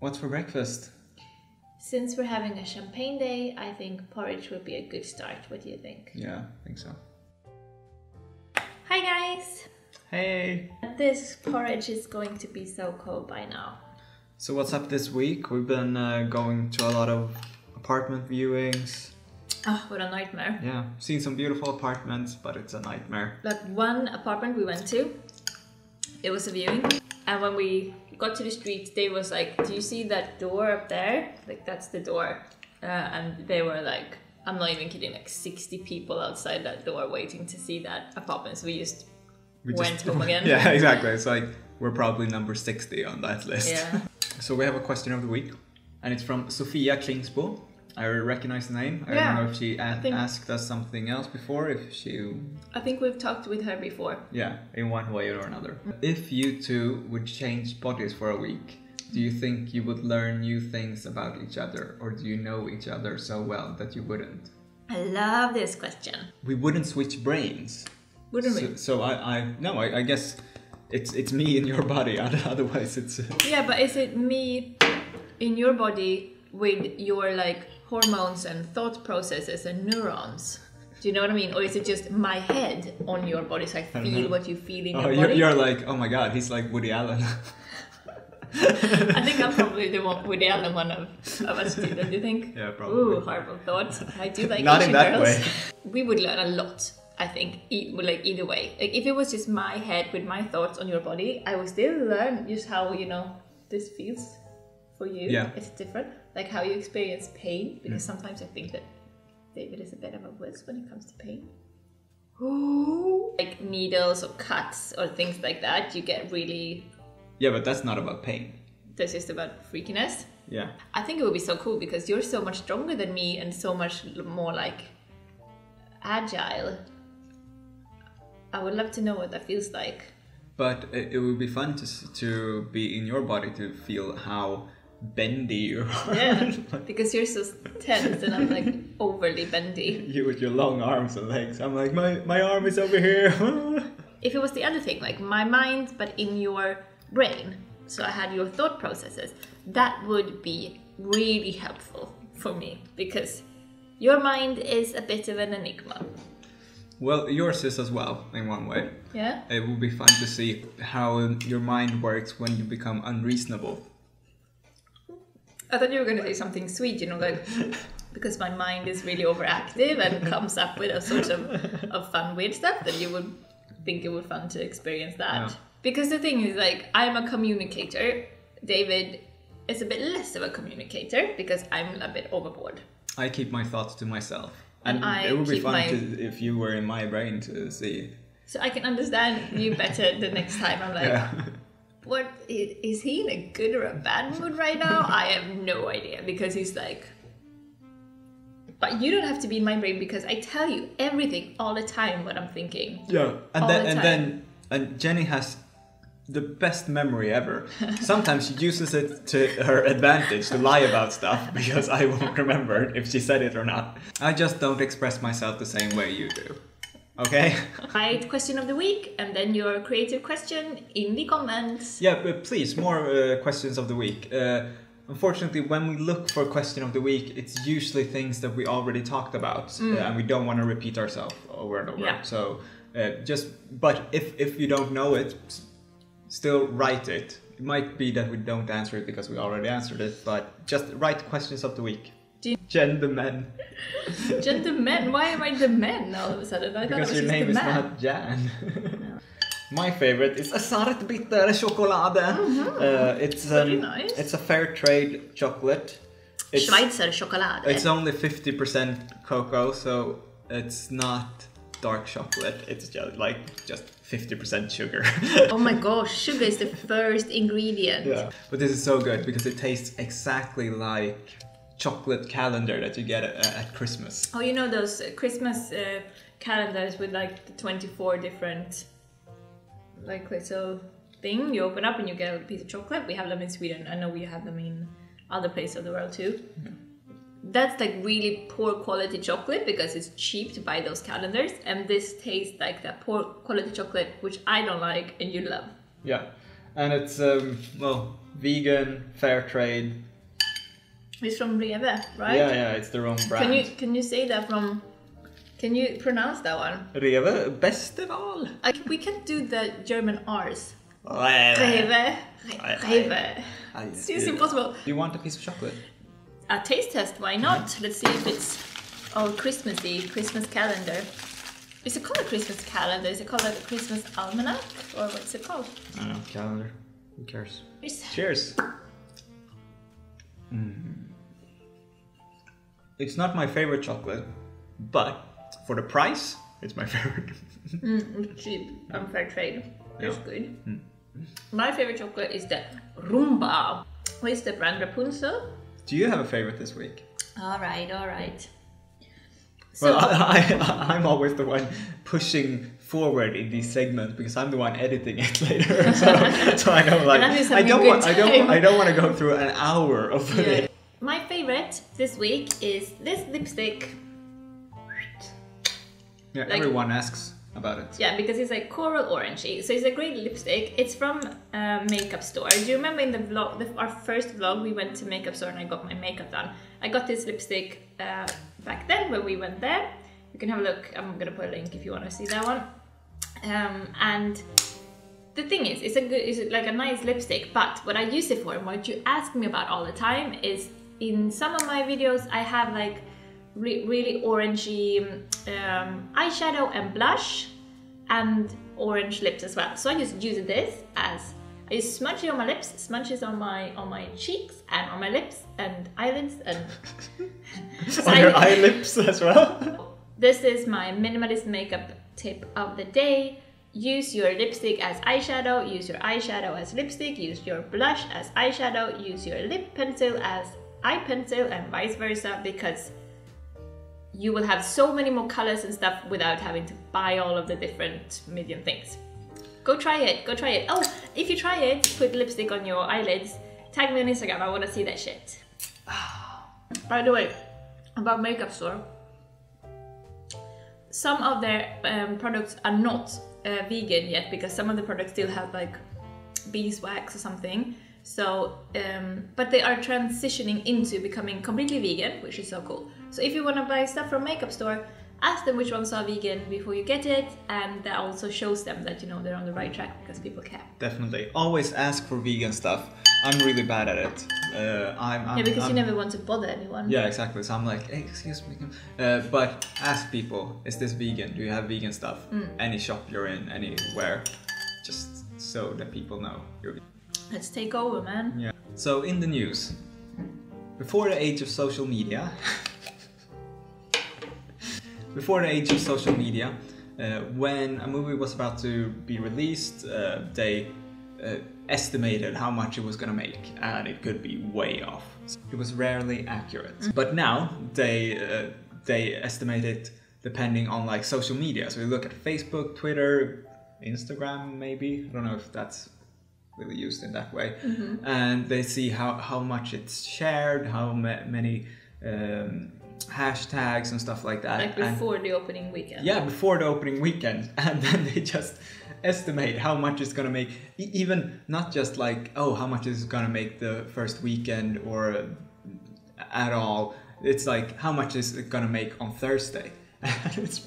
What's for breakfast? Since we're having a champagne day, I think porridge would be a good start. What do you think? Yeah, I think so. Hi guys! Hey! This porridge is going to be so cold by now. So what's up this week? We've been going to a lot of apartment viewings. Oh, what a nightmare. Yeah, seen some beautiful apartments, but it's a nightmare. Like one apartment we went to, it was a viewing. And when we got to the street, they was like, do you see that door up there? Like, that's the door. And they were like, I'm not even kidding, like 60 people outside that door waiting to see that apartment. So we went home again. Yeah, exactly. It's like, we're probably number 60 on that list. Yeah. So we have a question of the week, and it's from Sofia Klingsbo. I recognize the name. I don't know if she asked us something else before, I think we've talked with her before. Yeah, in one way or another. If you two would change bodies for a week, do you think you would learn new things about each other, or do you know each other so well that you wouldn't? I love this question. We wouldn't switch brains. Wouldn't we? So I guess it's me in your body. Otherwise, it's. Yeah, but is it me in your body with your like hormones and thought processes and neurons? Do you know what I mean? Or is it just my head on your body, so I feel what you feel in your body? You're like, oh my god, he's like Woody Allen. I think I'm probably the Woody Allen one of us two, don't you think? Yeah, probably. Ooh, horrible thought. I do like Not Asian in that girls. way. We would learn a lot, I think, either way. Like if it was just my head with my thoughts on your body, I would still learn just how, this feels for you. Yeah. It's different. Like how you experience pain, because sometimes I think that David is a bit of a wuss when it comes to pain. Ooh. Like needles or cuts or things like that, you get really... Yeah, but that's not about pain. That's just about freakiness. Yeah. I think it would be so cool because you're so much stronger than me and so much more like agile. I would love to know what that feels like. But it would be fun to be in your body to feel how bendy you are. Yeah, because you're so tense and I'm like overly bendy. You with your long arms and legs. I'm like, my arm is over here. If it was the other thing, like my mind, but in your brain, so I had your thought processes, that would be really helpful for me because your mind is a bit of an enigma. Well, yours is as well, in one way. Yeah? It would be fun to see how your mind works when you become unreasonable. I thought you were going to say something sweet, like because my mind is really overactive and comes up with a sort of fun, weird stuff, that you would think it would be fun to experience that. Yeah. Because the thing is, like, I'm a communicator. David is a bit less of a communicator because I'm a bit overboard. I keep my thoughts to myself. And I it would be keep fun my- if you were in my brain to see. So I can understand you better the next time. I'm like, Yeah. what is he in a good or a bad mood right now? I have no idea because he's like... But you don't have to be in my brain because I tell you everything all the time what I'm thinking. Yeah. All the time. And Jenny has the best memory ever. Sometimes she uses it to her advantage to lie about stuff because I won't remember if she said it or not. I just don't express myself the same way you do. Okay? Right, question of the week, and then your creative question in the comments. Yeah, but please, more questions of the week. Unfortunately, when we look for question of the week, it's usually things that we already talked about, and we don't want to repeat ourselves over and over. Yeah. So, but if you don't know it, still write it. It might be that we don't answer it because we already answered it, but just write questions of the week. Gentlemen. Gentlemen? Why am I the men all of a sudden? I Because thought it your was name is just the man. not Jan. My favorite is a Zartbitter chocolade. It's Very nice. It's a fair trade chocolate. It's, Schweizer chocolate. It's only 50% cocoa, so it's not dark chocolate. It's just 50% sugar. Oh my gosh, sugar is the first ingredient. Yeah. But this is so good because it tastes exactly like chocolate calendar that you get at Christmas. Oh, you know those Christmas calendars with like the 24 different like little thing you open up and you get a piece of chocolate? We have them in Sweden. I know we have them in other places of the world too. Yeah. That's like really poor quality chocolate because it's cheap to buy those calendars, and this tastes like that poor quality chocolate which I don't like and you love. Yeah. And it's well, vegan, fair trade. It's from Rewe, right? Yeah, it's their own brand. Can you say that from? Can you pronounce that one? Rewe, best of all. We can do the German R's. Rewe. Rewe. It's impossible. Do you want a piece of chocolate? A taste test, why not? Let's see if it's all Christmassy, Christmas calendar. Is it called a Christmas calendar? Is it called like a Christmas almanac? Or what's it called? I don't know, calendar. Who cares? Yes. Cheers. It's not my favorite chocolate, but for the price, it's my favorite. It's cheap and fair trade. It's Yeah. good. My favorite chocolate is the Rumba. What is the brand? Rapunzel? Do you have a favorite this week? Alright. So, Well, I'm always the one pushing forward in these segments because I'm the one editing it later. So I know, like, And I'm just I having a don't good want, time. I don't want to go through an hour of yeah. it. My favorite this week is this lipstick. Yeah, Like- everyone asks about it. Yeah, because it's like coral orangey. So it's a great lipstick. It's from a makeup store. Do you remember in the vlog, our first vlog, we went to makeup store and I got my makeup done. I got this lipstick back then when we went there. You can have a look. I'm gonna put a link if you want to see that one. And the thing is, it's like a nice lipstick. But what I use it for, and what you ask me about all the time, is in some of my videos I have like really orangey eyeshadow and blush and orange lips as well. So I just use this as I just smudge it on my lips, smudge it on my cheeks and on my lips and eyelids and On your eyelips as well. This is my minimalist makeup tip of the day. Use your lipstick as eyeshadow, use your eyeshadow as lipstick, use your blush as eyeshadow, use your lip pencil as eye pencil and vice versa, because you will have so many more colors and stuff without having to buy all of the different million things. Go try it. Oh, if you try it, put lipstick on your eyelids, tag me on Instagram, I want to see that shit. By the way, about makeup store, some of their products are not vegan yet, because some of the products still have like beeswax or something. So, but they are transitioning into becoming completely vegan, which is so cool. So if you want to buy stuff from makeup store, ask them which ones are vegan before you get it, and that also shows them that, you know, they're on the right track, because people care. Definitely. Always ask for vegan stuff. I'm really bad at it. Yeah, because you never want to bother anyone. Yeah, exactly. So I'm like, hey, excuse me. But ask people, is this vegan? Do you have vegan stuff? Any shop you're in, anywhere. Just so that people know you're vegan. Let's take over, man. Yeah. So in the news, before the age of social media, when a movie was about to be released, they estimated how much it was gonna make, and it could be way off. It was rarely accurate. But now they estimate it depending on like social media. So you look at Facebook, Twitter, Instagram, maybe. I don't know if that's really used in that way. And they see how much it's shared, how many hashtags and stuff like that. Like before the opening weekend. Yeah, before the opening weekend. And then they just estimate how much it's gonna make. Even not just like, oh, how much is it gonna make the first weekend or at all. It's like, how much is it gonna make on Thursday? It's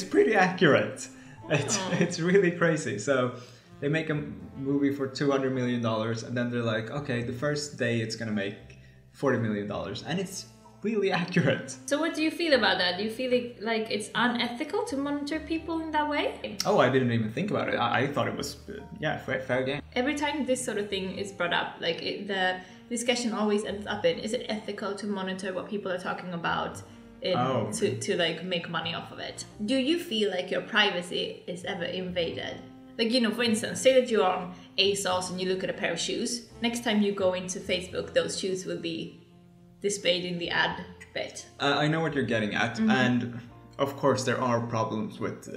pretty accurate. It's really crazy. So they make a movie for $200 million, and then they're like, okay, the first day it's gonna make $40 million, and it's really accurate. So what do you feel about that? Do you feel like it's unethical to monitor people in that way? Oh, I didn't even think about it. I thought it was, fair game. Every time this sort of thing is brought up, like the discussion always ends up in, is it ethical to monitor what people are talking about to like make money off of it? Do you feel like your privacy is ever invaded? Like, you know, for instance, say that you're on ASOS and you look at a pair of shoes. Next time you go into Facebook, those shoes will be displayed in the ad bit. I know what you're getting at, and of course there are problems with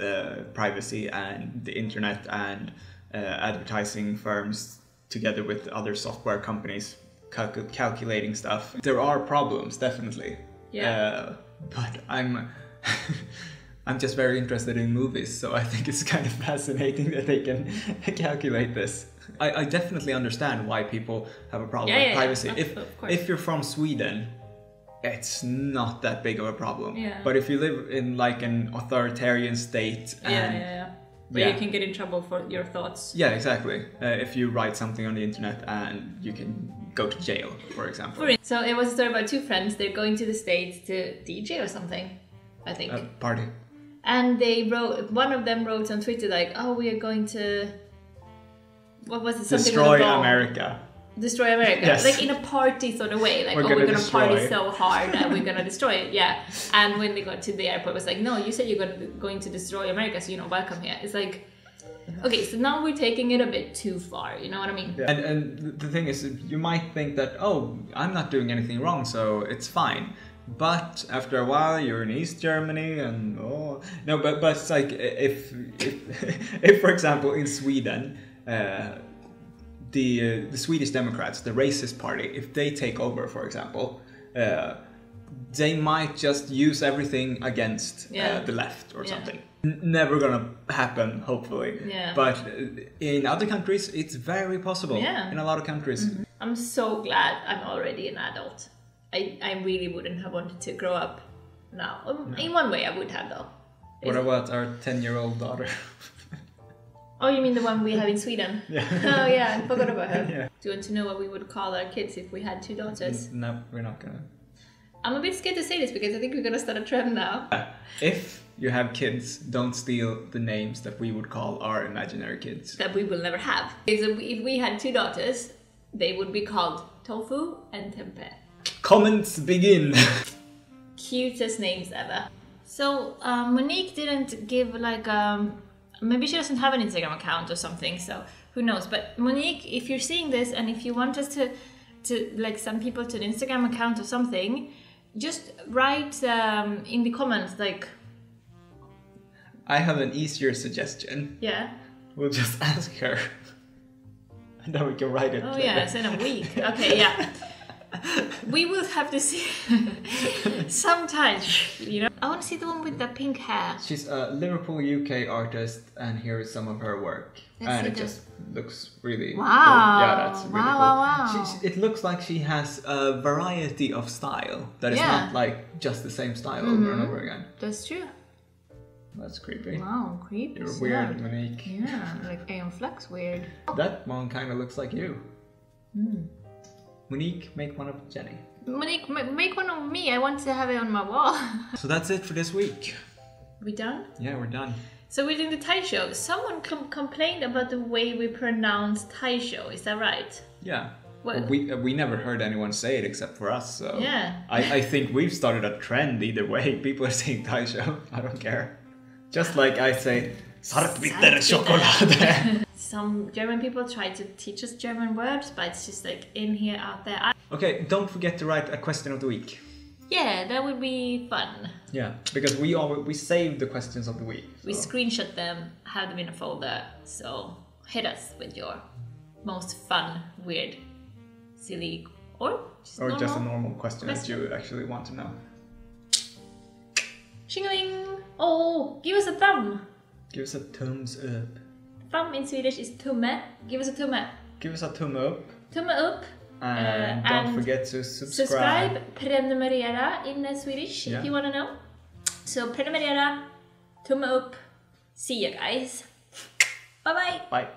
privacy and the internet and advertising firms together with other software companies calculating stuff. There are problems, definitely. Yeah. But I'm just very interested in movies, so I think it's kind of fascinating that they can calculate this. I definitely understand why people have a problem Yeah, with yeah, privacy. yeah. Of course. If you're from Sweden, it's not that big of a problem. Yeah. But if you live in like an authoritarian state, and Where you can get in trouble for your thoughts. yeah, exactly. If you write something on the internet and you can go to jail, for example. So it was a story about two friends. They're going to the States to DJ or something, I think. Party. And one of them wrote on Twitter like, "Oh, we are going to, what was it? Something Destroy with a bomb. America. Destroy America." Yes. Like in a party sort of way. Like, We're we're gonna gonna party destroy. so hard and we're gonna destroy it. Yeah. And when they got to the airport, it was like, "No, you said you're going to destroy America, so you're not welcome here." It's like, okay, so now we're taking it a bit too far. You know what I mean? Yeah. And the thing is, you might think that, oh, I'm not doing anything wrong, so it's fine. But after a while, you're in East Germany, and but it's like if if for example in Sweden, the Swedish Democrats, the racist party, if they take over, for example, they might just use everything against the left or something. Never gonna happen, hopefully. Yeah. But in other countries, it's very possible. Yeah. In a lot of countries. Mm-hmm. I'm so glad I'm already an adult. I really wouldn't have wanted to grow up now. In one way I would have though. What about our 10-year-old daughter? Oh, you mean the one we have in Sweden? Yeah. Oh yeah, I forgot about her. Yeah. Do you want to know what we would call our kids if we had two daughters? No, we're not gonna. I'm a bit scared to say this because I think we're gonna start a trend now. If you have kids, don't steal the names that we would call our imaginary kids. That we will never have. Because if we had two daughters, they would be called Tofu and Tempe. Comments begin! Cutest names ever. So Monique didn't give like maybe she doesn't have an Instagram account or something, so who knows. But Monique, if you're seeing this and if you want us to like send people to an Instagram account or something, just write in the comments like... I have an easier suggestion. Yeah. We'll just ask her. And then we can write it. Oh later. yeah, it's in a week. Okay, yeah. We will have to see sometimes, you know. I want to see the one with the pink hair. She's a Liverpool, UK artist, and here is some of her work. Let's see It this. just looks really Wow. cool. Yeah, that's really Wow, cool. wow. It looks like she has a variety of style. That is Yeah. not like just the same style over and over again. That's true. That's creepy. Wow, creepy. You're sad. weird, Monique. Yeah, like Aeon Flux weird. That one kind of looks like you. Hmm. Monique, make one of Jenny. Monique, make one of me. I want to have it on my wall. So that's it for this week. We done? Yeah, we're done. So we're doing the Thai show. Someone complained about the way we pronounce Thai show. Is that right? Yeah. What? We never heard anyone say it except for us, so Yeah. I think we've started a trend either way. People are saying Thai show. I don't care. Just like I say Svartbitter chocolate. Some German people try to teach us German words, but it's just like in here, out there. Okay, don't forget to write a question of the week. Yeah, that would be fun. Yeah, because we save the questions of the week. We so. screenshot them, have them in a folder. So hit us with your most fun, weird, silly, or Just a normal question that you actually want to know. Shingling! Oh, give us a thumb. Give us a thumbs up. Thumb in Swedish is tumme. Give us a tumme. Give us a thumb up. Tumme upp. And don't and forget to subscribe. Prenumerera in Swedish if you want to know. So prenumerera, tumme upp. See you guys. Bye bye. Bye.